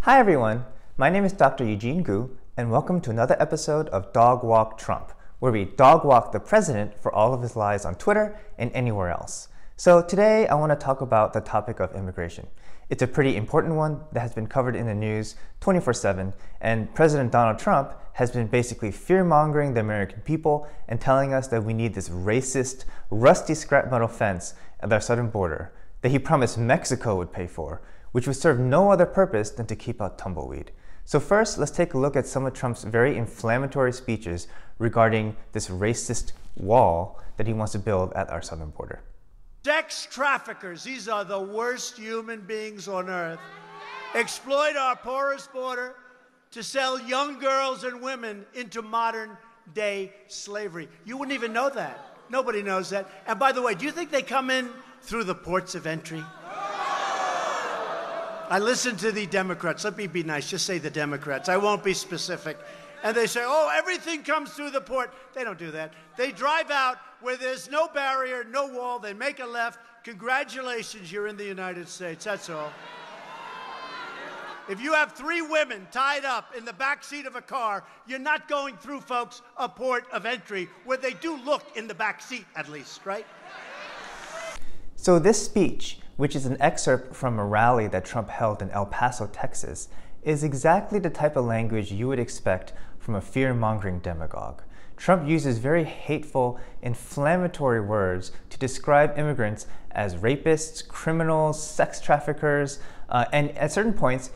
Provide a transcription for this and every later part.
Hi everyone, my name is Dr. Eugene Gu, and welcome to another episode of Dog Walk Trump, where we dog walk the president for all of his lies on Twitter and anywhere else. So today I want to talk about the topic of immigration. It's a pretty important one that has been covered in the news 24/7, and President Donald Trump has been basically fear-mongering the American people and telling us that we need this racist, rusty scrap metal fence at our southern border that he promised Mexico would pay for, which would serve no other purpose than to keep out tumbleweed. So first, let's take a look at some of Trump's very inflammatory speeches regarding this racist wall that he wants to build at our southern border. Sex traffickers, these are the worst human beings on earth, exploit our porous border to sell young girls and women into modern-day slavery. You wouldn't even know that. Nobody knows that. And by the way, do you think they come in through the ports of entry? I listen to the Democrats. Let me be nice. Just say the Democrats. I won't be specific. And they say, oh, everything comes through the port. They don't do that. They drive out where there's no barrier, no wall. They make a left. Congratulations, you're in the United States. That's all. If you have 3 women tied up in the back seat of a car, you're not going through, folks, a port of entry where they do look in the back seat, at least, right? So this speech, which is an excerpt from a rally that Trump held in El Paso, Texas, is exactly the type of language you would expect from a fear-mongering demagogue. Trump uses very hateful, inflammatory words to describe immigrants as rapists, criminals, sex traffickers, and at certain points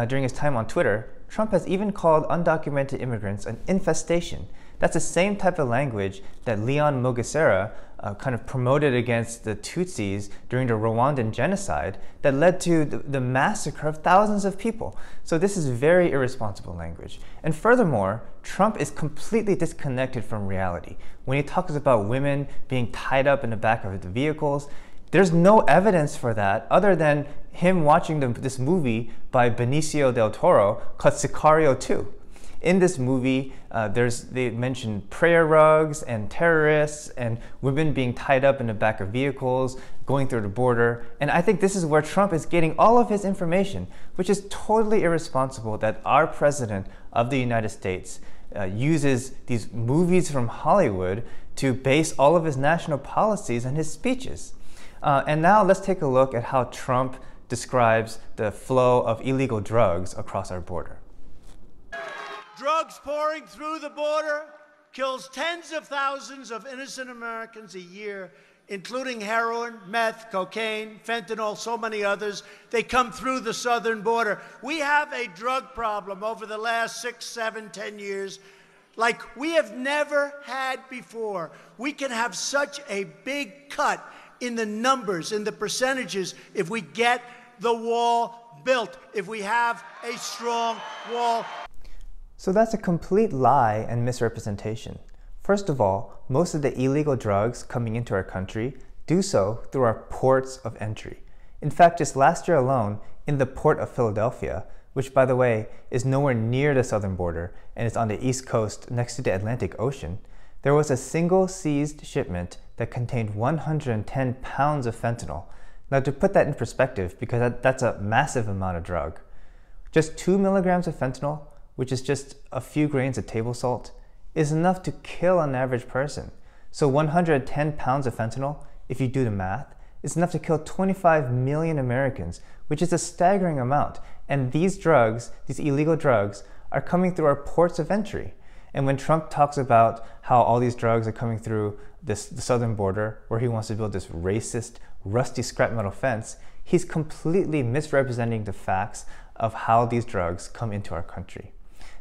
during his time on Twitter, Trump has even called undocumented immigrants an infestation. That's the same type of language that Leon Mugesera kind of promoted against the Tutsis during the Rwandan genocide that led to the massacre of thousands of people. So this is very irresponsible language. And furthermore, Trump is completely disconnected from reality. When he talks about women being tied up in the back of the vehicles, there's no evidence for that other than him watching this movie by Benicio del Toro called Sicario 2. In this movie, they mention prayer rugs and terrorists and women being tied up in the back of vehicles, going through the border. And I think this is where Trump is getting all of his information, which is totally irresponsible that our president of the United States uses these movies from Hollywood to base all of his national policies and his speeches. And now let's take a look at how Trump describes the flow of illegal drugs across our border. Drugs pouring through the border kills tens of thousands of innocent Americans a year, including heroin, meth, cocaine, fentanyl, so many others. They come through the southern border. We have a drug problem over the last 6, 7, 10 years like we have never had before. We can have such a big cut in the numbers, in the percentages, if we get the wall built, if we have a strong wall. So that's a complete lie and misrepresentation. First of all, most of the illegal drugs coming into our country do so through our ports of entry. In fact, just last year alone, in the port of Philadelphia, which by the way is nowhere near the southern border and is on the east coast next to the Atlantic Ocean, there was a single seized shipment that contained 110 pounds of fentanyl. Now to put that in perspective, because that's a massive amount of drug, just 2 milligrams of fentanyl, which is just a few grains of table salt, is enough to kill an average person. So 110 pounds of fentanyl, if you do the math, is enough to kill 25 million Americans, which is a staggering amount. And these drugs, these illegal drugs, are coming through our ports of entry. And when Trump talks about how all these drugs are coming through the southern border, where he wants to build this racist, rusty scrap metal fence, he's completely misrepresenting the facts of how these drugs come into our country.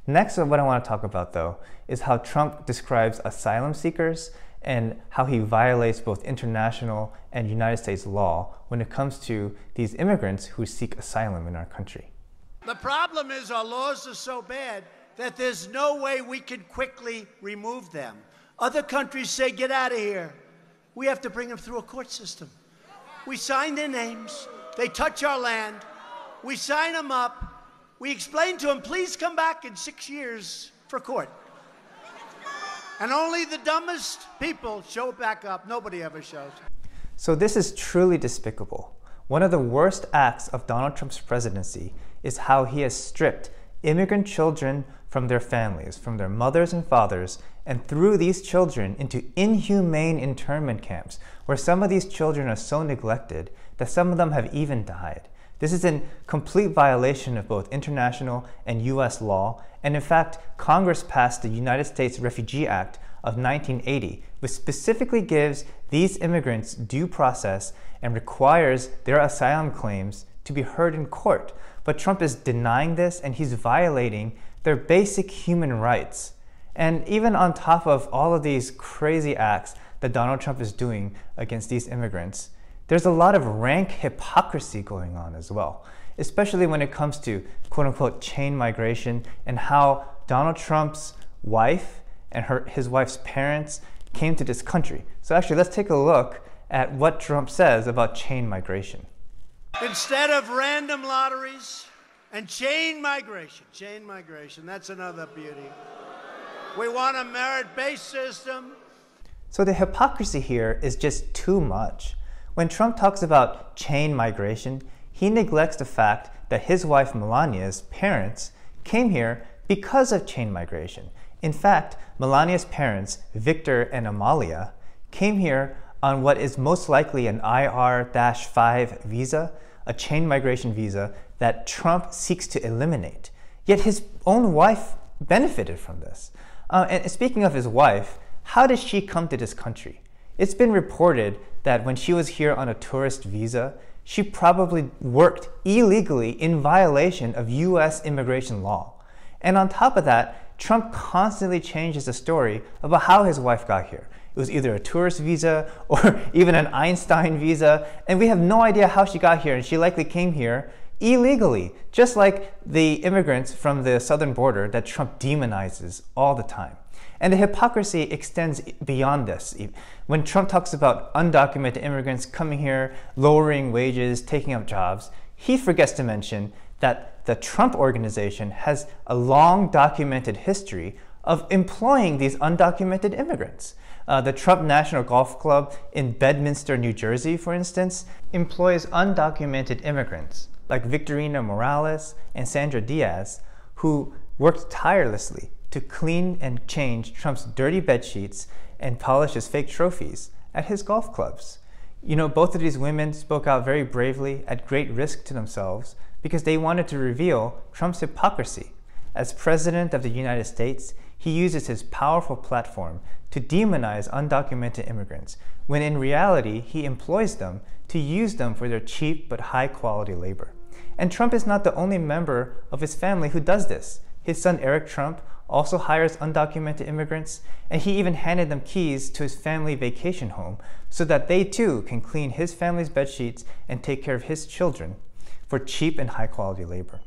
Next, what I want to talk about, though, is how Trump describes asylum seekers and how he violates both international and United States law when it comes to these immigrants who seek asylum in our country. The problem is our laws are so bad that there's no way we can quickly remove them. Other countries say, get out of here. We have to bring them through a court system. We sign their names. They touch our land. We sign them up. We explain to them, please come back in 6 years for court. And only the dumbest people show back up. Nobody ever shows. So this is truly despicable. one of the worst acts of Donald Trump's presidency is how he has stripped immigrant children from their families, from their mothers and fathers, and threw these children into inhumane internment camps, where some of these children are so neglected that some of them have even died. This is in complete violation of both international and US law, and in fact, Congress passed the United States Refugee Act of 1980, which specifically gives these immigrants due process and requires their asylum claims to be heard in court. But Trump is denying this, and he's violating their basic human rights. And even on top of all of these crazy acts that Donald Trump is doing against these immigrants, there's a lot of rank hypocrisy going on as well, especially when it comes to quote-unquote chain migration and how Donald Trump's wife and his wife's parents came to this country. So actually, let's take a look at what Trump says about chain migration. Instead of random lotteries and chain migration, that's another beauty. We want a merit-based system. So the hypocrisy here is just too much. When Trump talks about chain migration, he neglects the fact that his wife Melania's parents came here because of chain migration. In fact, Melania's parents, Victor and Amalia, came here on what is most likely an IR-5 visa, a chain migration visa that Trump seeks to eliminate. Yet his own wife benefited from this. And speaking of his wife, how did she come to this country? It's been reported that when she was here on a tourist visa, she probably worked illegally in violation of US immigration law. And on top of that, Trump constantly changes the story about how his wife got here. It was either a tourist visa or even an Einstein visa, and we have no idea how she got here, and she likely came here illegally, just like the immigrants from the southern border that Trump demonizes all the time. And the hypocrisy extends beyond this. When Trump talks about undocumented immigrants coming here, lowering wages, taking up jobs, he forgets to mention that the Trump Organization has a long documented history of employing these undocumented immigrants. The Trump National Golf Club in Bedminster, New Jersey, for instance, employs undocumented immigrants like Victorina Morales and Sandra Diaz, who worked tirelessly to clean and change Trump's dirty bed sheets and polish his fake trophies at his golf clubs. You know, both of these women spoke out very bravely at great risk to themselves because they wanted to reveal Trump's hypocrisy. As President of the United States, he uses his powerful platform to demonize undocumented immigrants, when in reality, he employs them to use them for their cheap but high-quality labor. And Trump is not the only member of his family who does this. His son Eric Trump also hires undocumented immigrants, and he even handed them keys to his family vacation home so that they too can clean his family's bed sheets and take care of his children for cheap and high-quality labor.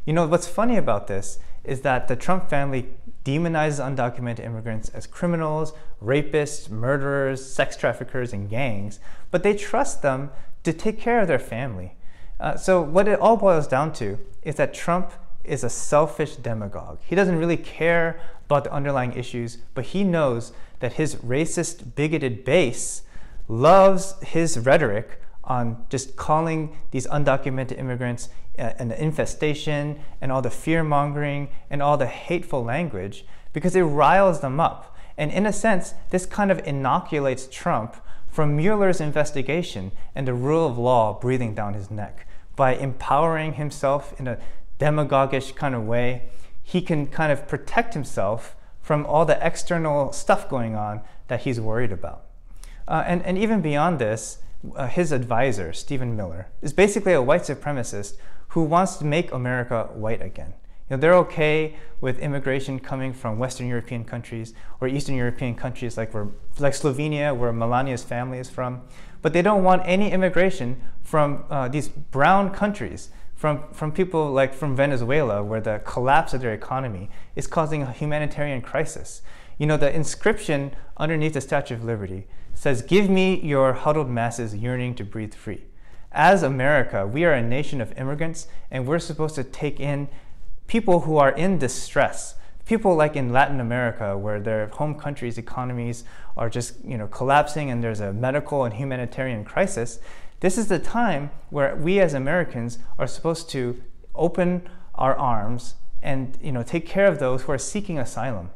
You know, what's funny about this is that the Trump family demonizes undocumented immigrants as criminals, rapists, murderers, sex traffickers, and gangs, but they trust them to take care of their family. So what it all boils down to is that Trump is a selfish demagogue. He doesn't really care about the underlying issues, but he knows that his racist, bigoted base loves his rhetoric on just calling these undocumented immigrants an infestation and all the fear-mongering and all the hateful language because it riles them up. And in a sense, this kind of inoculates Trump from Mueller's investigation and the rule of law breathing down his neck. By empowering himself in a demagogish kind of way, he can kind of protect himself from all the external stuff going on that he's worried about. And even beyond this, his advisor, Stephen Miller, is basically a white supremacist who wants to make America white again. You know, they're okay with immigration coming from Western European countries or Eastern European countries like Slovenia, where Melania's family is from, but they don't want any immigration from these brown countries, from people like from Venezuela, where the collapse of their economy is causing a humanitarian crisis. You know, the inscription underneath the Statue of Liberty says, "Give me your huddled masses yearning to breathe free." As America, we are a nation of immigrants, and we're supposed to take in people who are in distress. People like in Latin America, where their home countries' economies are just, collapsing, and there's a medical and humanitarian crisis. This is the time where we as Americans are supposed to open our arms and take care of those who are seeking asylum.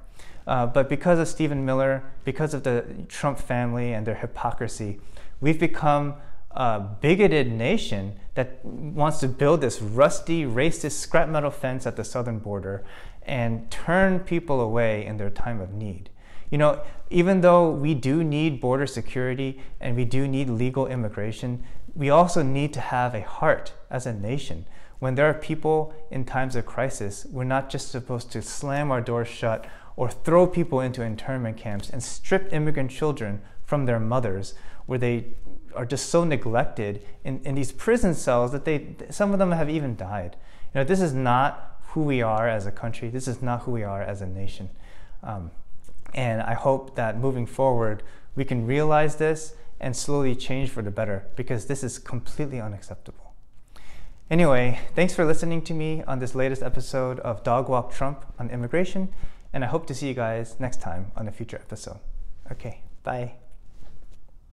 But because of Stephen Miller, because of the Trump family and their hypocrisy, we've become a bigoted nation that wants to build this rusty, racist scrap metal fence at the southern border and turn people away in their time of need. Even though we do need border security and we do need legal immigration, we also need to have a heart as a nation. When there are people in times of crisis, we're not just supposed to slam our doors shut or throw people into internment camps and strip immigrant children from their mothers, where they are just so neglected in these prison cells that some of them have even died. This is not who we are as a country. This is not who we are as a nation. And I hope that moving forward, we can realize this and slowly change for the better, because this is completely unacceptable. Anyway, thanks for listening to me on this latest episode of Dog Walk Trump on immigration, and I hope to see you guys next time on a future episode. Okay, bye.